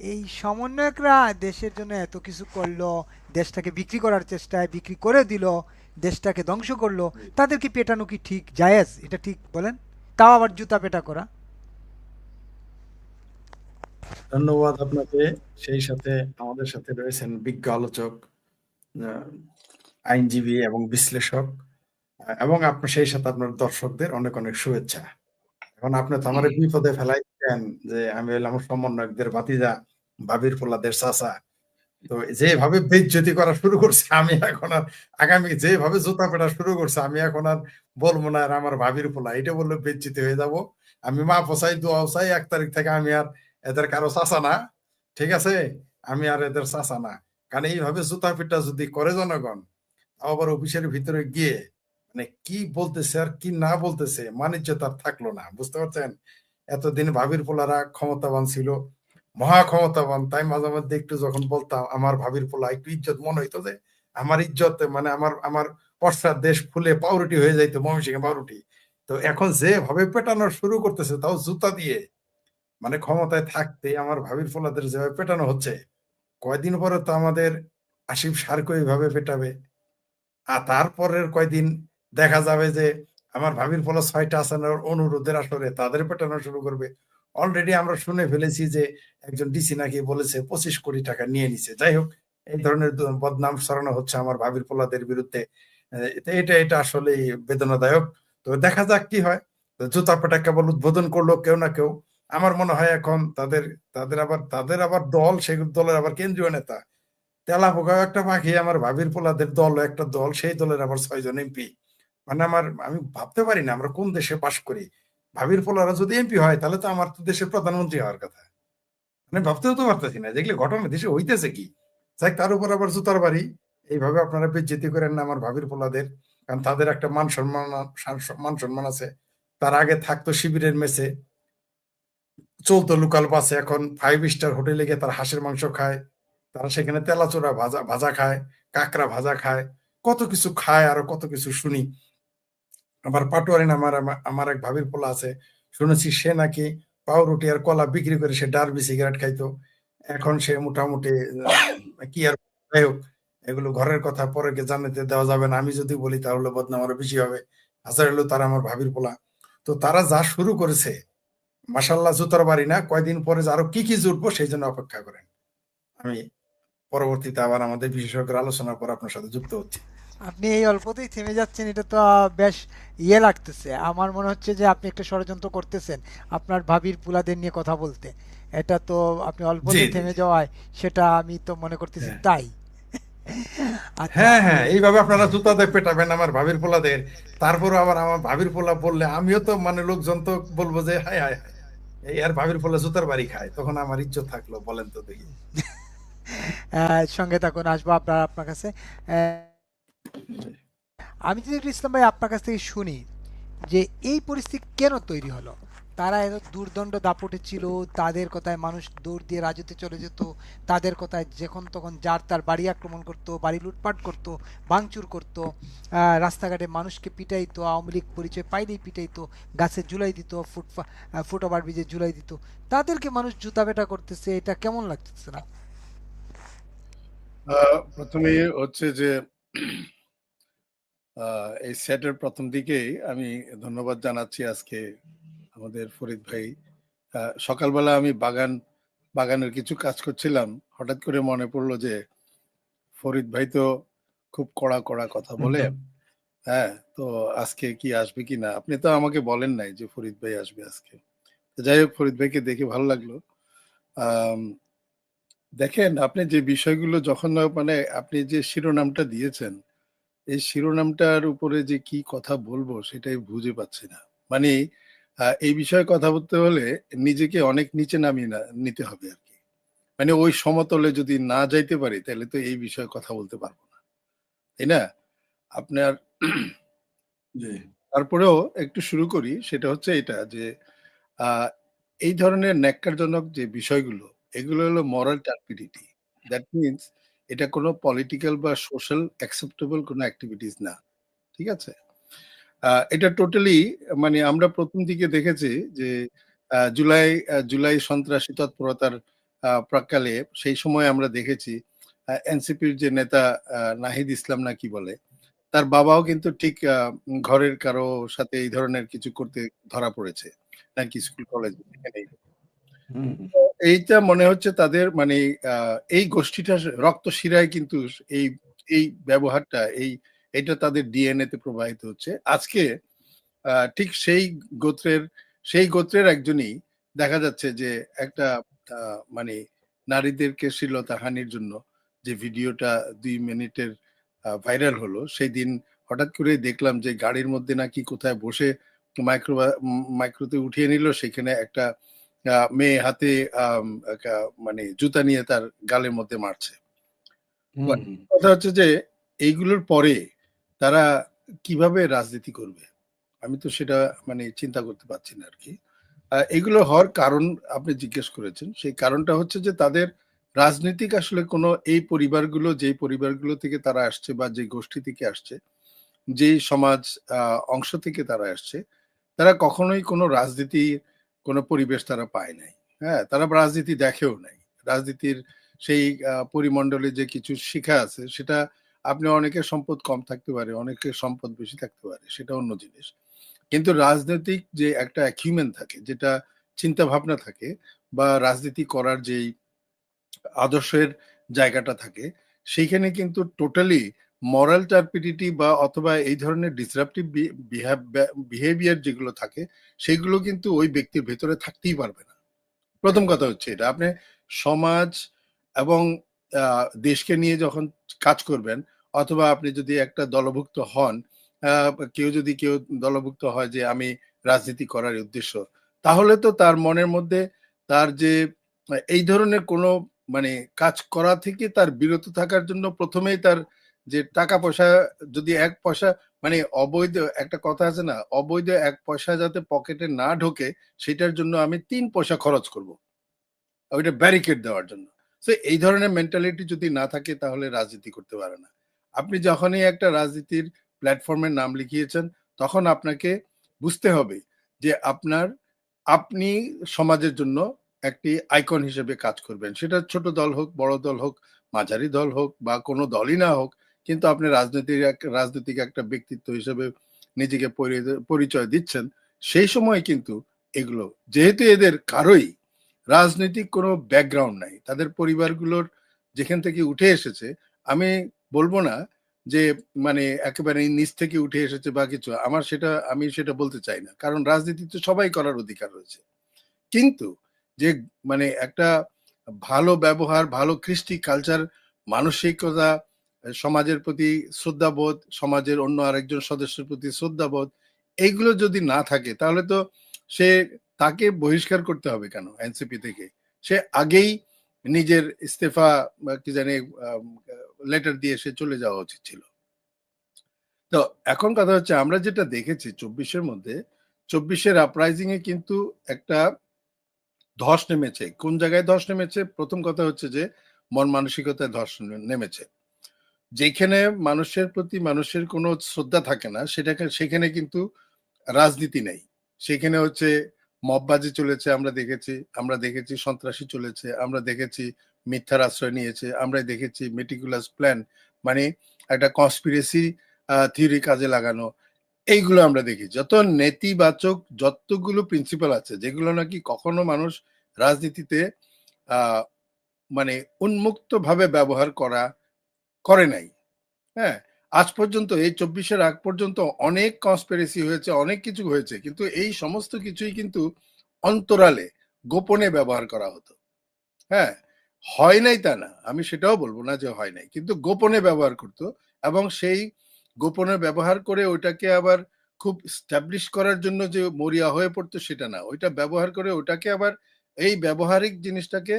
এই সমন্বয়করা দেশের জন্য এত কিছু করলো, দেশটাকে বিক্রি করার চেষ্টায় বিক্রি করে দিল, দেশটাকে ধ্বংস করলো, তাদেরকে পেটানো কি ঠিক জায়েজ? এটা ঠিক বলেন? তাও আবার জুতা পেটা করা। ধন্যবাদ আপনাকে। সেই সাথে আমাদের সাথে রয়েছেন বিজ্ঞ আলোচক, আহ, আইনজীবী এবং বিশ্লেষক, এবং আপনার সেই সাথে আপনার দর্শকদের অনেক অনেক শুভেচ্ছা। এখন আপনি তো আমার বিপদে ফেলাইছেন যে আমি হলাম সমন্বয়কদের ভাতিজা, ভাবির পোলাদের চাচা। তো যেভাবে বেইজ্জতি করা শুরু করছে, আমি এখন আর আগামী যেভাবে জুতা পেটা শুরু করছে, আমি এখন আর বলবো না আর আমার ভাবির পোলা, এটা বললে বেইজ্জতি হয়ে যাব। আমি মা পোসাই দোয়া চাই, 1 তারিখ থেকে আমি আর এদের কারো চাচা না। ঠিক আছে, আমি আর এদের চাচা না। কারণ এইভাবে জুতা পিটা যদি করে জনগণ, তাও আবার অফিসের ভিতরে গিয়ে মানে কি বলতেছে আর কি না বলতেছে, মানিজ্য তার থাকলো না, বুঝতে পারছেন? এতদিন ভাবির পোলারা ক্ষমতাবান ছিল, মহা ক্ষমতাবান, তাই মাঝে মধ্যে একটু যখন বলতাম আমার ভাবির পোলা, একটু ইজ্জত মনে হইতো যে আমার ইজ্জত, মানে আমার আমার পশ্চাৎ দেশ ফুলে পাউরুটি হয়ে যাইতো, ময়মনসিংহে পাউরুটি। তো এখন যেভাবে পেটানো শুরু করতেছে, তাও জুতা দিয়ে, মানে ক্ষমতায় থাকতে আমার ভাবির পোলাদের যেভাবে পেটানো হচ্ছে, কয়দিন পরে তো আমাদের আসিফ সারকে এইভাবে পেটাবে। আর তারপরের কয়দিন দেখা যাবে যে আমার ভাবির পোলা 6টা আসনের অনুরোধের আসরে তাদের পেটানো শুরু করবে। অলরেডি আমরা শুনে ফেলেছি যে একজন ডিসি নাকি বলেছে 25 কোটি টাকা নিয়ে নিছে। যাই হোক, এই ধরনের বদনাম ছড়ানো হচ্ছে আমার ভাবির পোলাদের বিরুদ্ধে। তো এটা এটা আসলে বেদনাদায়ক। তো দেখা যাক কি হয়। তো জুতা পেটা কেবল উদ্বোধন করলো কেউ না কেউ। আমার মনে হয় এখন তাদের তাদের আবার দল, সেই দলের আবার কেন্দ্রীয় নেতা তেলাপোকা একটা পাখি, আমার ভাবির পোলাদের দল একটা দল, সেই দলের আবার 6 জন এমপি। মানে আমি ভাবতে পারি না আমরা কোন দেশে বাস করি। ভাবির পোলারা যদি এমপি হয়, তাহলে তো আমার তো দেশের প্রধানমন্ত্রী হওয়ার কথা। মানে ভাবতেও তো পারতেছি না যেগুলো ঘটনা দেশে হইতেছে কি। যাই, তার উপর আবার জুতার বাড়ি। এইভাবে আপনারা বেজ্জতি করেন না আমার ভাবির পোলাদের, কারণ তাদের একটা মান সম্মান আছে। তার আগে থাকতো শিবিরের মেসে, চলতো লোকাল বাসে, এখন 5 স্টার হোটেলে গিয়ে তারা হাঁসের মাংস খায়, তারা সেখানে তেলাচোরা ভাজা ভাজা খায়, কাঁকড়া ভাজা খায়, কত কিছু খায়, আরো কত কিছু শুনি। আবার পাটোয়ারি আমার আমার আমার এক ভাবির পোলা আছে, শুনেছি সে নাকি পাউরুটি আর কলা বিক্রি করে সে ডারবি সিগারেট খাইতো। এখন সে মোটামুটি কি আর, যাই হোক, এগুলো ঘরের কথা, পরে জানাতে দেওয়া যাবে না। আমি যদি বলি তাহলে বদনাম আরো বেশি হবে। হাজার হলো তারা আমার ভাবির পোলা। তো তারা যা শুরু করেছে, মাসাল্লাহ জুতার বাড়ি না, কয়দিন পরে যে আরো কি কি জুটবো সেই জন্য অপেক্ষা করেন। আমি পরবর্তীতে আবার আমাদের বিশেষজ্ঞের আলোচনার পর আপনার সাথে যুক্ত হচ্ছি। আপনি এই অল্পতেই থেমে যাচ্ছেন, এটা তো বেশ লাগতেছে। আমার মনে হচ্ছে যে আপনি একটা ষড়যন্ত্র করতেছেন আপনার ভাবির পুলাদের নিয়ে কথা বলতে। এটা তো আপনি জি অল্পতে জি থেমে জি। যাওয়ায় সেটা আমি তো মনে করতেছি হ্যাঁ তাই। আচ্ছা। হ্যাঁ হ্যাঁ, এইভাবে আপনারা জুতাতে পেটাবেন আমার ভাবির পোলাদের। তারপর আবার আমার ভাবির পোলা বললে আমিও তো, মানে লোকজন তো বলবো যে হায় হায় হায়, এই আর ভাবির পোলা জুতার বাড়ি খায়, তখন আমার ইজ্জত থাকলো বলেন তো দেখি। সঙ্গে থাকুন, আসবো আপনার কাছে। জি। আমি যদি একটু ইসলাম ভাই আপনার কাছ থেকে শুনি যে এই পরিস্থিতি কেন তৈরি হলো। তারা এত দুর্দণ্ড দাপটে ছিল, তাদের কথায় মানুষ দৌড় দিয়ে রাজুতে চলে যেত, তাদের কথায় যখন তখন যার তার বাড়ি আক্রমণ করত, বাড়ি লুটপাট করত, ভাঙচুর করত, রাস্তাঘাটে মানুষকে পিটাইতো, আওয়ামী লীগ পরিচয় পাইলেই পিটাইতো, গাছে ঝুলাই দিত, ফুটওভার ব্রিজে ঝুলাই দিত। তাদেরকে মানুষ জুতা পেটা করতেছে, এটা কেমন লাগতেছে না? প্রথমে হচ্ছে যে এই সেটের প্রথম দিকেই আমি ধন্যবাদ জানাচ্ছি আজকে আমাদের ফরিদ ভাই। সকালবেলা আমি বাগানের কিছু কাজ করছিলাম, হঠাৎ করে মনে পড়লো যে ফরিদ ভাই তো খুব কড়া কড়া কথা বলে। হ্যাঁ, তো আজকে কি আসবে কি না, আপনি তো আমাকে বলেন নাই যে ফরিদ ভাই আসবে আজকে। যাই হোক, ফরিদ ভাইকে দেখে ভালো লাগলো। আহ দেখেন, আপনি যে বিষয়গুলো যখন মানে আপনি যে শিরোনামটা দিয়েছেন, এই শিরোনামটার উপরে যে কি কথা বলবো সেটাই বুঝে পাচ্ছি না। মানে এই বিষয়ে কথা বলতে হলে নিজেকে অনেক নিচে নামিয়ে নিতে হবে আর কি। মানে ওই সমতলে যদি না যাইতে পারি তাহলে তো এই বিষয়ে কথা বলতে পারবো না, তাই না? আপনার জি। তারপরেও একটু শুরু করি, সেটা হচ্ছে এটা যে আহ, এই ধরনের ন্যাক্কারজনক যে বিষয়গুলো, এগুলো হলো মরাল টার্পিডিটি। দ্যাট মিনস এটা কোনো পলিটিক্যাল বা সোশ্যাল অ্যাকসেপ্টেবল কোনো অ্যাক্টিভিটিস না। ঠিক আছে? এটা টোটালি, মানে আমরা প্রথম দিকে দেখেছি যে জুলাই জুলাই সন্ত্রাসী তৎপরতার প্রাক্কালে সেই সময় আমরা দেখেছি এনসিপির যে নেতা নাহিদ ইসলাম না কি বলে, তার বাবাও কিন্তু ঠিক ঘরের কারো সাথে এই ধরনের কিছু করতে ধরা পড়েছে নাকি স্কুল কলেজ এখানেই। হুম, এইটা মনে হচ্ছে তাদের মানে এই গোষ্ঠীটা রক্ত শিরায় কিন্তু এই এই ব্যবহারটা এইটা তাদের ডিএনএ তে প্রবাহিত হচ্ছে। আজকে ঠিক সেই গোত্রের একজনই দেখা যাচ্ছে যে একটা মানে নারীদেরকে শ্লীলতাহানির জন্য যে ভিডিওটা 2 মিনিটের ভাইরাল হলো, সেই দিন হঠাৎ করে দেখলাম যে গাড়ির মধ্যে নাকি কোথায় বসে মাইক্রোতে উঠিয়ে নিল, সেখানে একটা মেয়ে হাতে মানে জুতা নিয়ে তার গালের মধ্যে মারছে। হুম, কথা হচ্ছে যে এইগুলোর পরে তারা কিভাবে রাজনীতি করবে, আমি তো সেটা মানে চিন্তা করতে পারছি না আর কি। এগুলো হওয়ার কারণ আপনি জিজ্ঞেস করেছেন, সেই কারণটা হচ্ছে যে তাদের রাজনৈতিক আসলে কোনো যেই পরিবারগুলো থেকে তারা আসছে বা যে গোষ্ঠী থেকে আসছে, যেই সমাজ অংশ থেকে তারা আসছে, তারা কখনোই কোনো রাজনীতির কোনো পরিবেশ তারা পায় নাই। হ্যাঁ, তারা রাজনীতি দেখেও নাই। রাজনীতির সেই পরিমণ্ডলে যে কিছু শিখা আছে সেটা, আপনি অনেকের সম্পদ কম থাকতে পারে, অনেকের সম্পদ বেশি থাকতে পারে, সেটা অন্য জিনিস। কিন্তু রাজনৈতিক যে একটা অ্যাকিউমেন থাকে, যেটা চিন্তা ভাবনা থাকে, বা রাজনীতি করার যেই আদর্শের জায়গাটা থাকে, সেইখানে কিন্তু টোটালি মরাল টার্পিডিটি বা অথবা এই ধরনের ডিসরাপটিভ বিহেভিয়ার যেগুলো থাকে, সেগুলো কিন্তু ওই ব্যক্তির ভেতরে থাকতেই পারবে না। প্রথম কথা হচ্ছে এটা। আপনি সমাজ এবং দেশকে নিয়ে যখন কাজ করবেন, অথবা আপনি যদি একটা দলভুক্ত হন, কেউ দলভুক্ত হয় যে আমি রাজনীতি করার উদ্দেশ্য, তাহলে তো তার মনের মধ্যে তার যে এই ধরনের কোনো মানে কাজ করা থেকে তার বিরত থাকার জন্য প্রথমেই তার যে টাকা পয়সা, যদি 1 পয়সা মানে অবৈধ একটা কথা আছে না, অবৈধ 1 পয়সা যাতে পকেটে না ঢোকে, সেটার জন্য আমি 3 পয়সা খরচ করব ওইটা ব্যারিকেড দেওয়ার জন্য। সো এই ধরনের মেন্টালিটি যদি না থাকে তাহলে রাজনীতি করতে পারে না। আপনি যখনই একটা রাজনীতির প্ল্যাটফর্মের নাম লিখিয়েছেন, তখন আপনাকে বুঝতে হবে যে আপনি সমাজের জন্য একটি আইকন হিসেবে কাজ করবেন। সেটা ছোট দল হোক, বড় দল হোক, মাঝারি দল হোক বা কোনো দলই না হোক, কিন্তু আপনি রাজনৈতিক একটা ব্যক্তিত্ব হিসেবে নিজেকে পরিচয় দিচ্ছেন। সেই সময় কিন্তু এগুলো, যেহেতু এদের কারোই রাজনৈতিক কোনো ব্যাকগ্রাউন্ড নাই, তাদের পরিবারগুলোর যেখান থেকে উঠে এসেছে, আমি বলবো না যে মানে একেবারে নিচ থেকে উঠে এসেছে বা কিছু, আমি সেটা বলতে চাই না, কারণ রাজনীতি তো সবাই করার অধিকার রয়েছে। কিন্তু যে মানে একটা ভালো ব্যবহার, ভালো কৃষ্টি কালচার, মানসিকতা, সমাজের প্রতি শ্রদ্ধাবোধ, সমাজের অন্য আরেকজন সদস্যের প্রতি শ্রদ্ধাবোধ, এইগুলো যদি না থাকে, তাহলে তো সে তাকে বহিষ্কার করতে হবে কেন এনসিপি থেকে? সে আগেই নিজের ইস্তেফা বা কি জানি লেটার দিয়ে সে চলে যাওয়া উচিত ছিল। তো এখন কথা হচ্ছে, আমরা যেটা দেখেছি 24-এর মধ্যে, 24-এর আপরাইজিং এ কিন্তু একটা ধস নেমেছে। কোন জায়গায় ধস নেমেছে? প্রথম কথা হচ্ছে যে মন মানসিকতায় ধস নেমেছে। যেখানে মানুষের প্রতি মানুষের কোনো শ্রদ্ধা থাকে না, সেখানে কিন্তু রাজনীতি নেই। সেখানে হচ্ছে মববাজি চলেছে, আমরা দেখেছি সন্ত্রাসী চলেছে, আমরা দেখেছি মিথ্যার আশ্রয় নিয়েছে, আমরা দেখেছি মেটিকুলাস প্ল্যান, মানে একটা কনস্পিরেসি থিওরি কাজে লাগানো, এইগুলো আমরা দেখি। যত নেতিবাচক যতগুলো প্রিন্সিপাল আছে, যেগুলো নাকি কখনো মানুষ রাজনীতিতে আহ মানে উন্মুক্ত ভাবে ব্যবহার করে নাই। হ্যাঁ, আজ পর্যন্ত এই 24-এর আগ পর্যন্ত অনেক কনস্পিরেসি হয়েছে, অনেক কিছু হয়েছে, কিন্তু এই সমস্ত কিছুই কিন্তু অন্তরালে গোপনে ব্যবহার করা হতো। হ্যাঁ, হয় নাই তা না, আমি সেটাও বলবো না যে হয় নাই, কিন্তু গোপনে ব্যবহার করতো। এবং সেই গোপনে ব্যবহার করে ওইটাকে আবার খুব স্ট্যাবলিশ করার জন্য যে মরিয়া হয়ে পড়তো সেটা না, ওইটা ব্যবহার করে ওটাকে আবার এই ব্যবহারিক জিনিসটাকে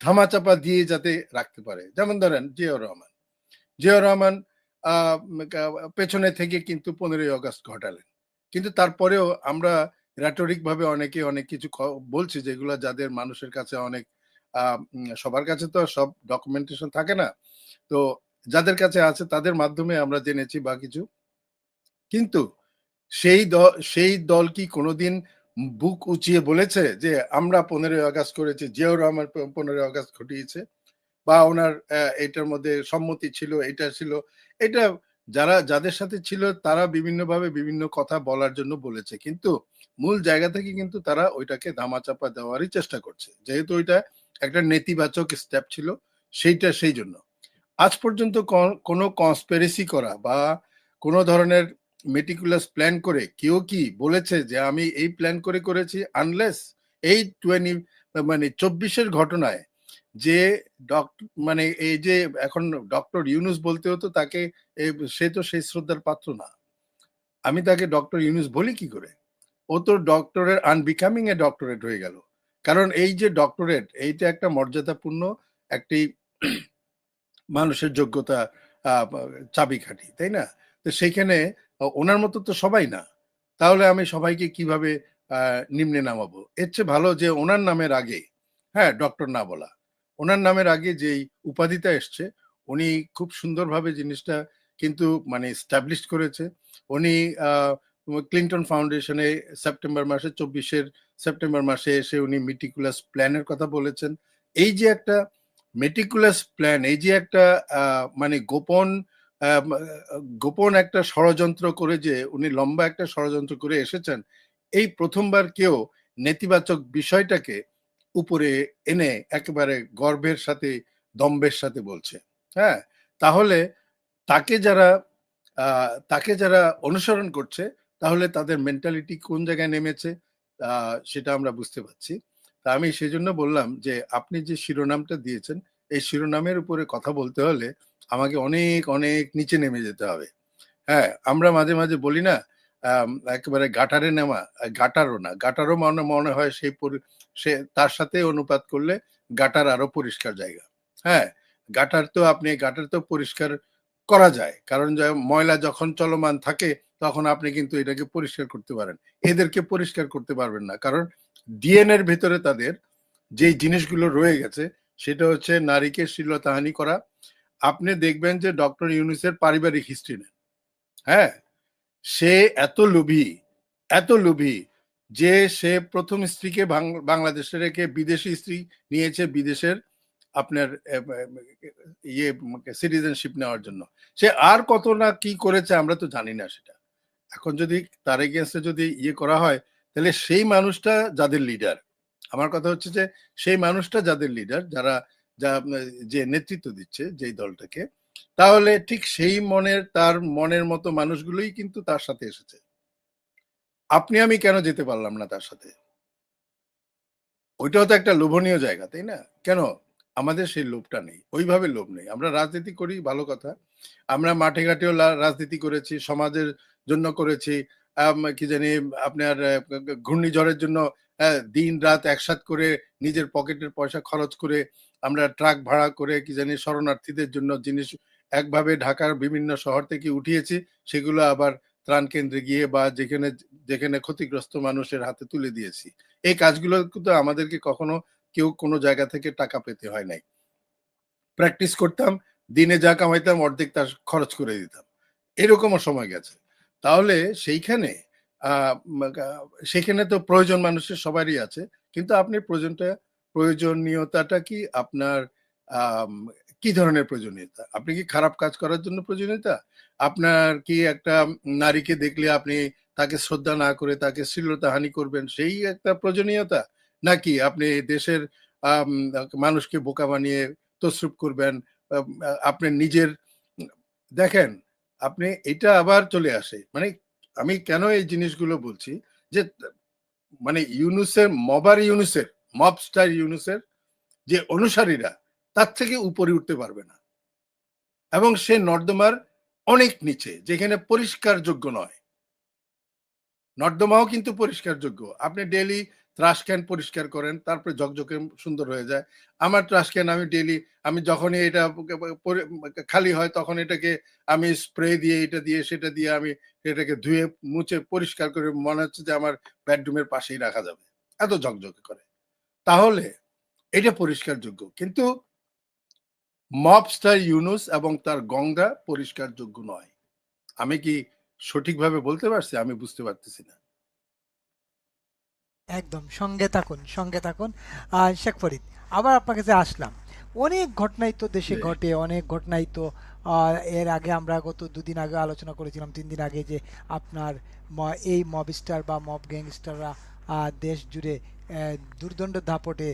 ধামাচাপা দিয়ে যাতে রাখতে পারে। যেমন ধরেন জিয়াউর রহমান পেছনে থেকে কিন্তু 15ই আগস্ট ঘটালেন, কিন্তু তারপরেও আমরা রেটরিক ভাবে অনেকে অনেক কিছু বলছি, যেগুলো যাদের মানুষের কাছে অনেক সবার কাছে তো সব ডকুমেন্টেশন থাকে না, তো যাদের কাছে আছে তাদের মাধ্যমে আমরা জেনেছি বা কিছু। কিন্তু সেই দল কি কোনোদিন বুক উঁচিয়ে বলেছে যে আমরা 15ই আগস্ট করেছি, জিয়াউর রহমান 15ই আগস্ট ঘটিয়েছে, বা ওনার এটার মধ্যে সম্মতি ছিল, এটা ছিল, এটা যাদের সাথে ছিল তারা বিভিন্নভাবে বিভিন্ন কথা বলার জন্য বলেছে, কিন্তু মূল জায়গা থেকে কিন্তু তারা ওইটাকে ধামাচাপা দেওয়ারই চেষ্টা করছে, যেহেতু ওইটা একটা নেতিবাচক স্টেপ ছিল সেই জন্য। আজ পর্যন্ত কোনো কনস্পিরেসি করা বা কোনো ধরনের মেটিকুলাস প্ল্যান করে কেউ কি বলেছে যে আমি এই প্ল্যান করে করেছি? আনলেস এই 24-এর ঘটনায় যে মানে এই যে এখন ডক্টর ইউনুস বলতে হতো তাকে, সে তো সেই শ্রদ্ধার পাত্র না। আমি তাকে ডক্টর ইউনুস বলি কি করে? ও তো ডক্টরের আনবিকামিং এ ডক্টরেট হয়ে গেল। কারণ এই যে ডক্টরেট, এইটা একটা মর্যাদাপূর্ণ একটি মানুষের যোগ্যতা চাবিকাঠি, তাই না? তো সেইখানে ওনার মতো তো সবাই না। তাহলে আমি সবাইকে কিভাবে নিম্নে নামাবো? এর চেয়ে ভালো যে ওনার নামের আগে, হ্যাঁ, ডক্টর না বলা। ওনার নামের আগে যেই উপাধিটা এসছে, উনি খুব সুন্দরভাবে জিনিসটা কিন্তু মানে এস্টাবলিশ করেছে। উনি ক্লিন্টন ফাউন্ডেশনে সেপ্টেম্বর মাসে 24-এর সেপ্টেম্বর মাসে এসে উনি মেটিকুলাস প্ল্যানের কথা বলেছেন। এই যে একটা মেটিকুলাস প্ল্যান, এই যে একটা মানে গোপন একটা ষড়যন্ত্র করে যে উনি লম্বা একটা ষড়যন্ত্র করে এসেছেন, এই প্রথমবার কেউ নেতিবাচক বিষয়টাকে উপরে এনে একেবারে গর্বের সাথে দম্ভের সাথে বলছে। হ্যাঁ, তাহলে তাকে যারা তাকে যারা অনুসরণ করছে, তাহলে তাদের মেন্টালিটি কোন জায়গায় নেমেছে সেটা আমরা বুঝতে পারছি। তা আমি সেজন্য বললাম যে আপনি যে শিরোনামটা দিয়েছেন, এই শিরোনামের উপরে কথা বলতে হলে আমাকে অনেক অনেক নিচে নেমে যেতে হবে। হ্যাঁ, আমরা মাঝে মাঝে বলি না, একেবারে গাটারে নেওয়া, গাটারও না, গাটারও মনে মনে হয় সে তার সাথে অনুপাত করলে গাটার আরো পরিষ্কার জায়গা। হ্যাঁ, গাটার তো পরিষ্কার করা যায়, কারণ ময়লা যখন চলমান থাকে তখন আপনি কিন্তু এটাকে পরিষ্কার করতে পারেন। এদেরকে পরিষ্কার করতে পারবেন না, কারণ ডিএনএ এর ভেতরে তাদের যে জিনিসগুলো রয়ে গেছে সেটা হচ্ছে নারীকে শ্লীলতাহানি করা। আপনি দেখবেন যে ডক্টর ইউনূসের পারিবারিক হিস্ট্রি নেন, হ্যাঁ, সে এত লোভী যে সে প্রথম স্ত্রীকে বাংলাদেশে রেখে বিদেশি স্ত্রী নিয়েছে, বিদেশের আপনার ইয়ে সিটিজেনশিপ নেওয়ার জন্য। সে আর কত না কি করেছে আমরা তো জানি না সেটা। এখন যদি তার এগেইনস্টে যদি ইয়ে করা হয়, তাহলে সেই মানুষটা যাদের লিডার, আমার কথা হচ্ছে যে সেই মানুষটা যাদের লিডার, যে নেতৃত্ব দিচ্ছে যেই দলটাকে, তাহলে ঠিক সেই তার মনের মতো মানুষগুলোই কিন্তু তার সাথে এসেছে। আপনি আমি কেন যেতে পারলাম না তার সাথে? ওইটাও তো একটা লোভনীয় জায়গা, তাই না? কেন আমাদের সেই লোভটা নেই? ওইভাবে লোভ নেই। আমরা রাজনীতি করি, ভালো কথা। আমরা মাঠে ঘাটেও রাজনীতি করেছি, সমাজের জন্য করেছি। কি জানি আপনার ঘূর্ণিঝড়ের জন্য দিন রাত একসাথ করে নিজের পকেটের পয়সা খরচ করে আমরা ট্রাক ভাড়া করে কি জানি শরণার্থীদের জন্য জিনিস একভাবে ঢাকার বিভিন্ন শহর থেকে উঠিয়েছি, সেগুলো আবার ত্রাণ কেন্দ্রে গিয়ে বা যেখানে যেখানে ক্ষতিগ্রস্ত মানুষের হাতে তুলে দিয়েছি। এই কাজগুলো কিন্তু আমাদেরকে কখনো কেউ কোনো জায়গা থেকে টাকা পেতে হয় নাই। প্র্যাকটিস করতাম, দিনে যা কামাইতাম অর্ধেক তার খরচ করে দিতাম। এরকমও সময় গেছে। তাহলে সেইখানে সেখানে তো প্রয়োজন মানুষের সবারই আছে। কিন্তু আপনি প্রয়োজনীয়তাটা কি আপনার আম কি ধরনের প্রয়োজনীয়তা? আপনি কি খারাপ কাজ করার জন্য প্রয়োজনীয়তা? আপনার কি একটা নারীকে দেখলে আপনি তাকে শ্রদ্ধা না করে তাকে শ্লীলতাহানি করবেন, সেই একটা প্রয়োজনীয়তা? নাকি আপনি দেশের আম মানুষকে বোকা বানিয়ে তসরুপ করবেন, আপনি নিজের দেখেন, আপনি এটা আবার চলে আসে। মানে আমি কেন এই জিনিসগুলো বলছি যে মানে ইউনূসের মবস্টার ইউনূসের যে অনুসারীরা তার থেকে উপরে উঠতে পারবে না, এবং সে নর্দমার অনেক নিচে, যেখানে পরিষ্কার যোগ্য নয়। নর্দমাও কিন্তু পরিষ্কার যোগ্য। আপনি ডেইলি ট্রাশ ক্যান পরিষ্কার করেন, তারপরে ঝকঝকে সুন্দর হয়ে যায়। আমার ট্রাশ ক্যান আমি যখনই এটা খালি হয় তখন এটাকে আমি স্প্রে দিয়ে এটা দিয়ে সেটা দিয়ে আমি এটাকে ধুয়ে মুছে পরিষ্কার করে মনে হচ্ছে যে আমার বেডরুমের পাশেই রাখা যাবে, এত ঝকঝকে করে। তাহলে এটা পরিষ্কার যোগ্য, কিন্তু মবস্টার ইউনূস এবং তার গঙ্গা পরিষ্কার যোগ্য নয়। আমি কি সঠিকভাবে বলতে পারছি? আমি বুঝতে পারতেছি না। একদম সঙ্গে থাকুন, সঙ্গে থাকুন। শেখ ফরিদ, আবার আপনার কাছে আসলাম। অনেক ঘটনাই তো দেশে জি। ঘটে, অনেক ঘটনাই তো এর আগে আমরা গত দুদিন আগে আলোচনা করেছিলাম, 3 দিন আগে, যে আপনার এই মবস্টার বা মব গ্যাংস্টাররা দেশ জুড়ে দুর্দণ্ড দাপটে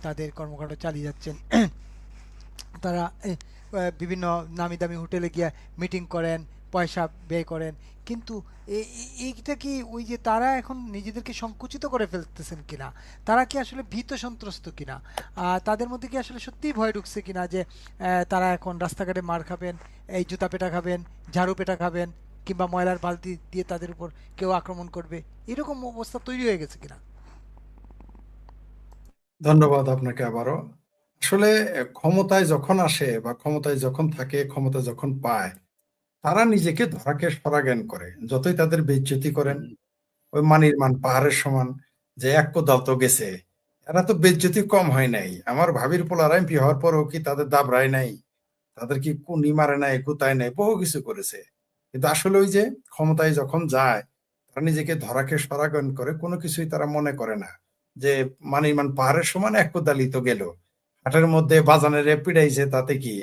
তাদের কর্মকাণ্ড চালিয়ে যাচ্ছেন। তারা বিভিন্ন নামি দামি হোটেলে গিয়ে মিটিং করেন, পয়সা ব্যয় করেন, কিন্তু এইটা কি ওই যে তারা এখন নিজেদেরকে সংকুচিত করে ফেলতেছেন কিনা, তারা কি আসলে ভীত সন্ত্রস্ত কিনা, তাদের মধ্যে কি আসলে সত্যিই ভয় ঢুকছে কিনা যে তারা এখন রাস্তাঘাটে মার খাবেন, এই জুতা পেটা খাবেন, ঝাড়ু পেটা খাবেন, কিংবা ময়লার বালতি দিয়ে তাদের উপর কেউ আক্রমণ করবে, এরকম অবস্থা তৈরি হয়ে গেছে কিনা? ধন্যবাদ আপনাকে আবারও। আসলে ক্ষমতায় যখন আসে বা ক্ষমতায় যখন থাকে, ক্ষমতা যখন পায়, তারা নিজেকে ধরাকে সরা জ্ঞান করে। যতই তাদের বেইজ্জতি করেন, হুম। ওই মানির মান পাহাড়ের সমান, যে এক কোদাল তো গেছে। এরা তো বেইজ্জতি কম হয় নাই। আমার ভাবির পোলার এমপি হওয়ার পরেও কি তাদের দাবরায় নাই? তাদের কি কুনি মারে নাই, কুতায় নাই, বহু কিছু করেছে। কিন্তু আসলে ওই যে ক্ষমতায় যখন যায়, তারা নিজেকে ধরাকে সরাগন করে, কোনো কিছুই তারা মনে করে না। যে মানিমান পাহাড়ের সমান এক কোদালি তো গেল, হাটের মধ্যে বাজানের পিড়াইছে, তাতে কি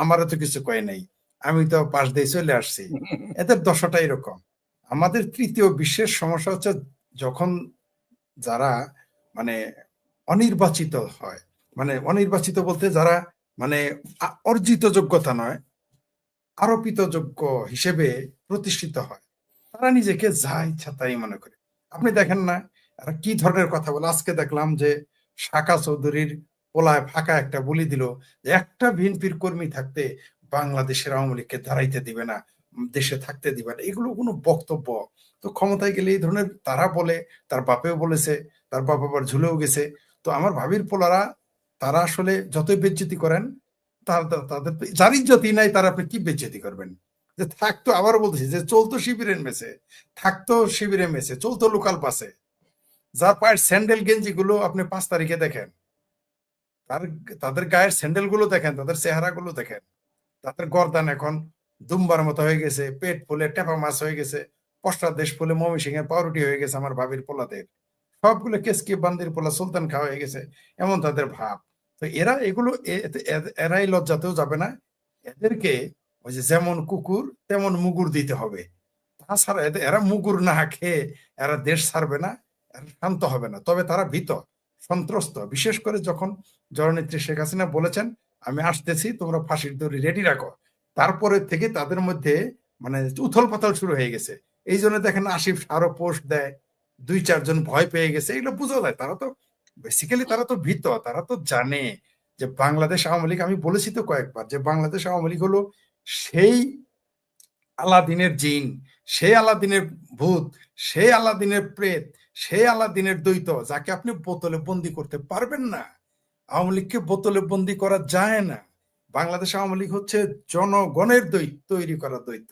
আমারও তো কিছু কয় নাই, আমি তো পাশ দিয়ে চলে আসছি। এদের দশাটা এরকম। আমাদের তৃতীয় বিশ্বের সমস্যা হচ্ছে, যখন যারা মানে অনির্বাচিত হয়, মানে অনির্বাচিত বলতে যারা মানে অর্জিত যোগ্যতা নয়, আরোপিত যোগ্য হিসেবে প্রতিষ্ঠিত হয়, তারা নিজেকে যা ইচ্ছা তাই মনে করে। আপনি দেখেন না এরা কি ধরনের কথা বলে। আজকে দেখলাম যে শাকা চৌধুরীর পোলায় ফাঁকা একটা বলি দিল যে একটা বিএনপির কর্মী থাকতে বাংলাদেশের আওয়ামী লীগকে দাঁড়াইতে দিবে না, দেশে থাকতে দিবে না। এগুলো কোনো বক্তব্য? তো ক্ষমতায় গেলে এই ধরনের তারা বলে, তার বাপেও বলেছে, তার বাপ আবার ঝুলেও গেছে। তো আমার ভাবির পোলারা, তারা আসলে যতই বেজ্জতি করেন, তাদের তো যার ইজ্জতই নাই, তারা আপনি কি বেজ্জতি করবেন? যে থাকতো, আবার বলতেছি, যে চলতো শিবিরের মেসে, থাকতো শিবিরের মেসে, চলতো লোকাল পাসে, যার পায়ের স্যান্ডেল গেঞ্জি গুলো আপনি 5 তারিখে দেখেন, তার তাদের গায়ের স্যান্ডেল গুলো দেখেন, তাদের চেহারা গুলো দেখেন, তাদের গর্দান এখন দুম্বার মতো হয়ে গেছে, পেট ফুলে টেপা মাছ হয়ে গেছে, পশ্চাৎ দেশ ফুলে ময়মনসিংহের পাউরুটি হয়ে গেছে আমার ভাবির পোলাদের। সবগুলো কেসকি বান্দির পোলা সুলতান খাওয়া হয়ে গেছে, এমন তাদের ভাব। তো এরা এগুলো এরাই লজ্জাতেও যাবে না। এদেরকে ওই যে যেমন কুকুর তেমন মুগুর দিতে হবে। তাছাড়া এরা মুগুর না খেয়ে এরা দেশ ছাড়বে না, এরা শান্ত হবে না। তবে তারা ভীত সন্ত্রস্ত, বিশেষ করে যখন জননেত্রী শেখ হাসিনা বলেছেন আমি আসতেছি, তোমরা ফাঁসির দড়ি রেডি রাখো, তারপরে থেকে তাদের মধ্যে মানে উথল পাথল শুরু হয়ে গেছে। এই জন্য দেখেন আসিফ আরো পোস্ট দেয়, 2-4 জন ভয় পেয়ে গেছে, এগুলো বোঝা যায়। তারা তো বেসিক্যালি তারা তো ভীত, তারা তো জানে যে বাংলাদেশ আওয়ামী লীগ, আমি বলেছি তো কয়েকবার, যে বাংলাদেশ আওয়ামী লীগ হলো সেই আলাদিনের জিন, সেই আলাদিনের ভূত, সেই আলাদিনের প্রেত, সেই আলাদিনের দ্বৈত, যাকে আপনি বোতলে বন্দি করতে পারবেন না। আওয়ামী লীগকে বোতলে বন্দি করা যায় না। বাংলাদেশ আওয়ামী লীগ হচ্ছে জনগণের তৈরি করা দ্বৈত।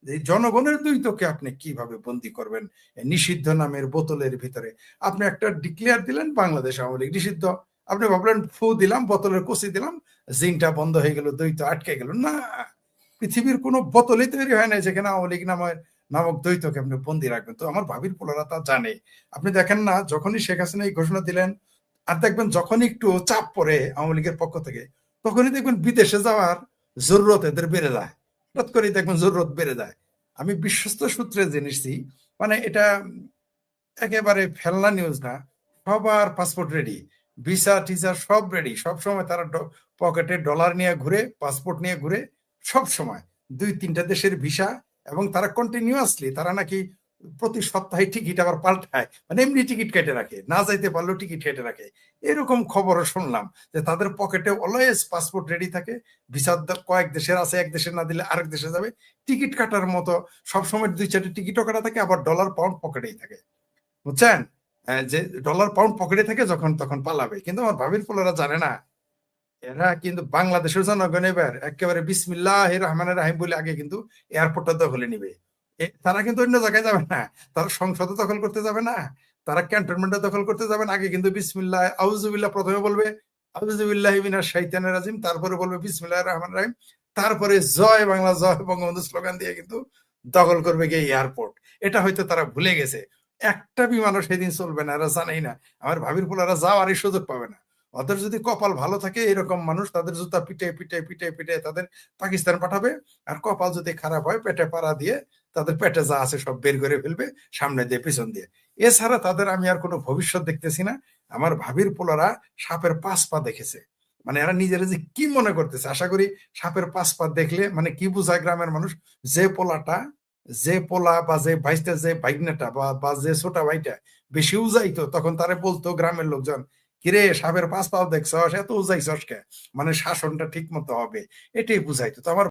এই জনগণের দ্বৈতকে আপনি কিভাবে বন্দি করবেন নিষিদ্ধ নামের বোতলের ভিতরে? আপনি একটা ডিক্লেয়ার দিলেন বাংলাদেশ আওয়ামী লীগ নিষিদ্ধ, আপনি ভাবলেন ফু দিলাম, বোতলের কষি দিলাম, জিনটা বন্ধ হয়ে গেল, দ্বৈত আটকে গেল। না, পৃথিবীর কোনো বোতলই তৈরি হয় না যেখানে আওয়ামী লীগ নামক দ্বৈতকে আপনি বন্দি রাখবেন। তো আমার ভাবির পোলারা তা জানে। আপনি দেখেন না, যখনই শেখ হাসিনা এই ঘোষণা দিলেন, আর দেখবেন যখনই একটু চাপ পড়ে আওয়ামী লীগের পক্ষ থেকে, তখনই দেখবেন বিদেশে যাওয়ার জরুরত এদের বেড়ে যায়। হঠাৎ করে দেখবেন জরুরত বেড়ে যায়। আমি বিশ্বস্ত সূত্রে জেনেছি, মানে এটা একেবারে ফেলনা নিউজ না, সবার পাসপোর্ট রেডি, ভিসা টিসা সব রেডি, সব সময় তারা পকেটে ডলার নিয়ে ঘুরে, পাসপোর্ট নিয়ে ঘুরে, সব সময় 2-3টা দেশের ভিসা। এবং তারা কন্টিনিউয়াসলি, তারা নাকি প্রতি সপ্তাহে টিকিট আবার পাল্টায়, মানে এমনি টিকিট কেটে রাখে, না যাইতে পারলেও টিকিট কেটে রাখে। এরকম খবরও শুনলাম যে তাদের পকেটে অলওয়েজ পাসপোর্ট রেডি থাকে, ভিসা কয়েক দেশের আছে, এক দেশে না দিলে আরেক দেশে যাবে, টিকিট কাটার মতো সবসময় 2-4টি টিকিটও কাটা থাকে, আবার ডলার পাউন্ড পকেটেই থাকে, বুঝছেন? যে ডলার পাউন্ড পকেটে থাকে, যখন তখন পালাবে। কিন্তু আমার ভাবির পোলারা জানে না, এরা কিন্তু বাংলাদেশের জনগণ এবার একেবারে বিসমিল্লাহির রহমানির রহিম বলে আগে কিন্তু এয়ারপোর্টটা দখলে নিবে। তারা কিন্তু অন্য জায়গায় যাবে না, তারা সংসদে দখল করতে যাবে না, তারা ক্যান্টনমেন্টে দখল করতে যাবে না। আগে কিন্তু বিসমিল্লাহ আউযুবিল্লাহ প্রথমে বলবে, আউযুবিল্লাহি মিনাশ শাইতানির রাজিম, তারপরে বলবে বিসমিল্লাহির রহমানির রহিম, তারপরে জয় বাংলা জয় বঙ্গবন্ধু স্লোগান দিয়ে কিন্তু দখল করবে গিয়ে এয়ারপোর্ট। এটা হয়তো তারা ভুলে গেছে। একটা বিমানও সেদিন চলবে না, এরা জানেই না। আমার ভাবির পোলারা যাওয়ারই সুযোগ পাবে না। ওদের যদি কপাল ভালো থাকে এরকম মানুষ তাদের জুতা পিটে পিটে পিটে পিটে তাদের পাকিস্তান পাঠাবে, আর কপাল যদি খারাপ হয় পেটে পাড়া দিয়ে তাদের পেটে যা আছে সব বের করে ফেলবে সামনে দিয়ে পিছন দিয়ে। এছাড়া তাদের আমি আর কোনো ভবিষ্যৎ দেখতেছি না। আমার ভাবির পোলারা সাপের 5 পা দেখেছে, মানে এরা নিজেরা যে কি মনে করতেছে, আশা করি সাপের 5 পা দেখলে মানে কি বুঝায় গ্রামের মানুষ, যে পোলাটা যে পোলা বা যে ভাইটা যে ভাইগনাটা বা যে ছোট ভাইটা বেশি উজাইতো তখন তারে বলতো গ্রামের লোকজন, কিরে সাপের 5 পাও দেখছস, এত উজাইছস কে, মানে শাসনটা ঠিক মতো হবে, এটাই বুঝাইতো। তো আমার